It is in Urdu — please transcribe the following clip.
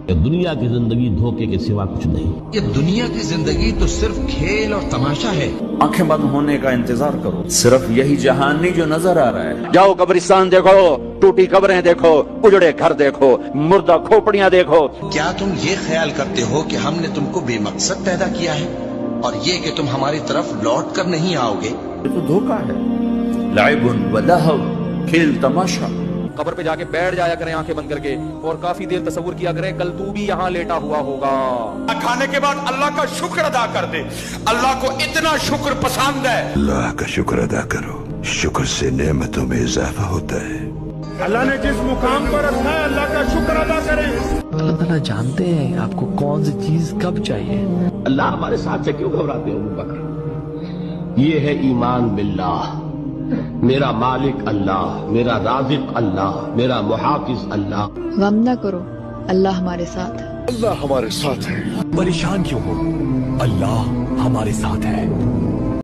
کہ دنیا کی زندگی دھوکے کے سوا کچھ نہیں. یہ دنیا کی زندگی تو صرف کھیل اور تماشا ہے. آنکھیں بند ہونے کا انتظار کرو، صرف یہی جہان نہیں جو نظر آ رہا ہے. جاؤ قبرستان دیکھو، ٹوٹی قبریں دیکھو، اجڑے گھر دیکھو، مردہ کھوپڑیاں دیکھو. کیا تم یہ خیال کرتے ہو کہ ہم نے تم کو بے مقصد پیدا کیا ہے اور یہ کہ تم ہماری طرف لوٹ کر نہیں آؤ گے؟ یہ تو دھوکہ ہے. لعب و لہو، کھیل تماشا. قبر پہ جا کے بیٹھ جایا کریں آنکھیں بند کر کے اور کافی دیر تصور کیا کریں کل تو بھی یہاں لیٹا ہوا ہوگا. کھانے کے بعد اللہ کا شکر ادا کر دے. اللہ کو اتنا شکر پسند ہے. اللہ کا شکر ادا کرو، شکر سے نعمتوں میں اضافہ ہوتا ہے. اللہ نے جس مقام پر رکھا ہے اللہ کا شکر ادا کریں. اللہ تعالیٰ جانتے ہیں آپ کو کون سی چیز کب چاہیے. اللہ ہمارے ساتھ سے کیوں گھبراتے ہو ابو بکر؟ یہ ہے ایمان باللہ. میرا مالک اللہ، میرا رازق اللہ، میرا محافظ اللہ. غم نہ کرو، اللہ ہمارے ساتھ ہے. اللہ ہمارے ساتھ ہے. پریشان کیوں ہو، اللہ ہمارے ساتھ ہے.